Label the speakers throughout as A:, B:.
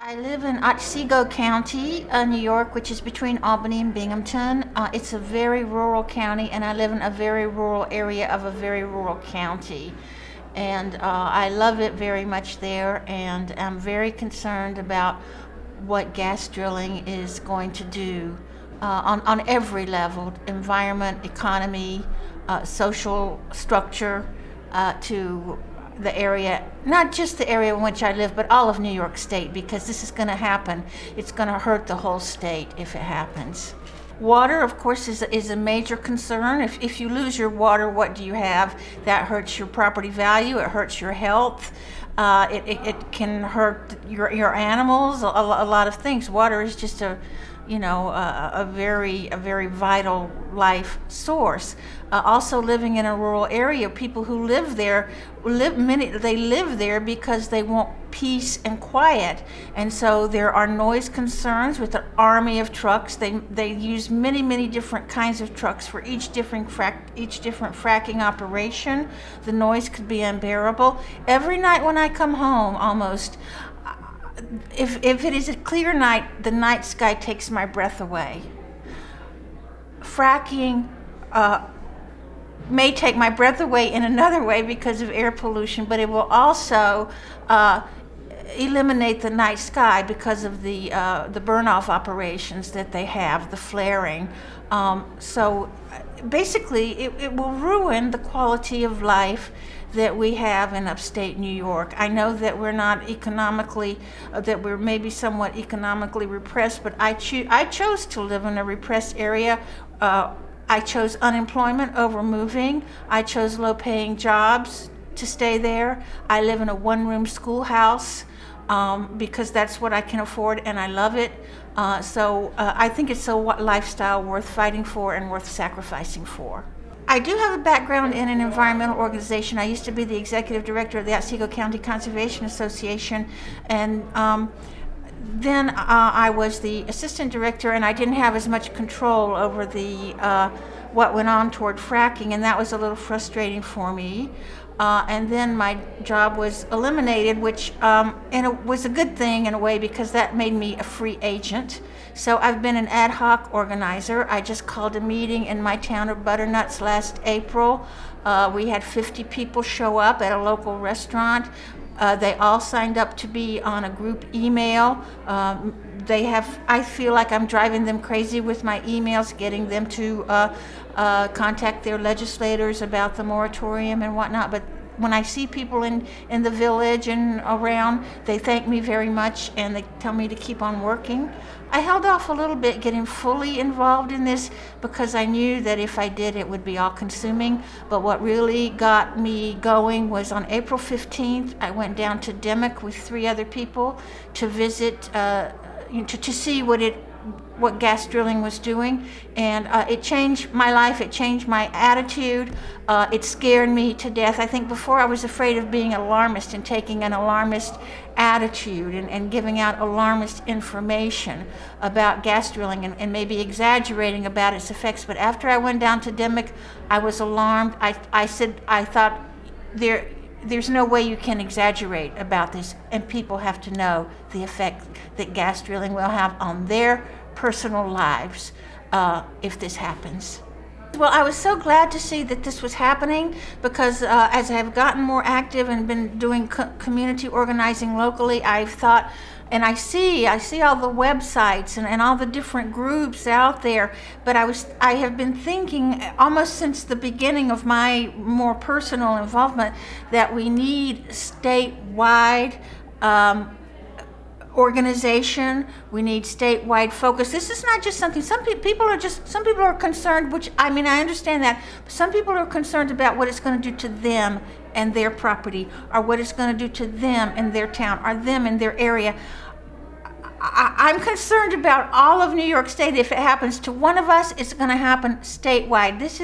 A: I live in Otsego County, New York, which is between Albany and Binghamton. It's a very rural county, and I live in a very rural area of a very rural county. And I love it very much there, and I'm very concerned about what gas drilling is going to do on every level: environment, economy, social structure, to the area, not just the area in which I live, but all of New York State, because this is going to happen. It's going to hurt the whole state if it happens. Water, of course, is a major concern. If you lose your water, what do you have? That hurts your property value, it hurts your health, it can hurt your animals, a lot of things. Water is just a very vital life source. Also, living in a rural area, people who live there live there because they want peace and quiet, and so there are noise concerns with an army of trucks. They use many different kinds of trucks for each different fracking operation. The noise could be unbearable. Every night when I come home, almost, if it is a clear night, the night sky takes my breath away. Fracking may take my breath away in another way because of air pollution, but it will also eliminate the night sky because of the burn-off operations that they have, the flaring. So basically, it will ruin the quality of life that we have in upstate New York. I know that we're not economically, that we're maybe somewhat economically repressed, but I chose to live in a repressed area. I chose unemployment over moving. I chose low-paying jobs to stay there. I live in a one-room schoolhouse because that's what I can afford, and I love it. So I think it's a lifestyle worth fighting for and worth sacrificing for. I do have a background in an environmental organization. I used to be the executive director of the Otsego County Conservation Association, and then I was the assistant director, and I didn't have as much control over what went on toward fracking, and that was a little frustrating for me. And then my job was eliminated, which and it was a good thing in a way because that made me a free agent. So I've been an ad hoc organizer. I just called a meeting in my town of Butternuts last April. We had 50 people show up at a local restaurant. They all signed up to be on a group email. I feel like I'm driving them crazy with my emails, getting them to contact their legislators about the moratorium and whatnot. But when I see people in the village and around, they thank me very much and they tell me to keep on working. I held off a little bit getting fully involved in this because I knew that if I did, it would be all-consuming. But what really got me going was on April 15th, I went down to Dimmock with 3 other people to visit, to see what gas drilling was doing, and it changed my life. It changed my attitude. It scared me to death. I think before I was afraid of being alarmist and taking an alarmist attitude and giving out alarmist information about gas drilling and maybe exaggerating about its effects. But after I went down to Dimmock, I was alarmed. I thought there's no way you can exaggerate about this, and people have to know the effect that gas drilling will have on their personal lives if this happens. Well, I was so glad to see that this was happening because as I've gotten more active and been doing community organizing locally, I've thought, and I see all the websites and all the different groups out there, but I have been thinking almost since the beginning of my more personal involvement that we need statewide organization. We need statewide focus. This is not just something, some people are concerned, which I understand that, but some people are concerned about what it's going to do to them and their property, or what it's going to do to them and their town, or them and their area. I'm concerned about all of New York State. If it happens to one of us, it's going to happen statewide. This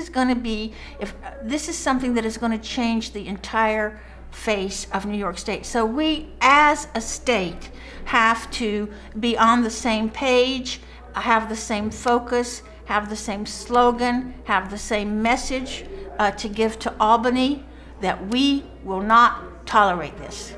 A: is something that is going to change the entire face of New York State. So we, as a state, have to be on the same page, have the same focus, have the same slogan, have the same message to give to Albany, that we will not tolerate this.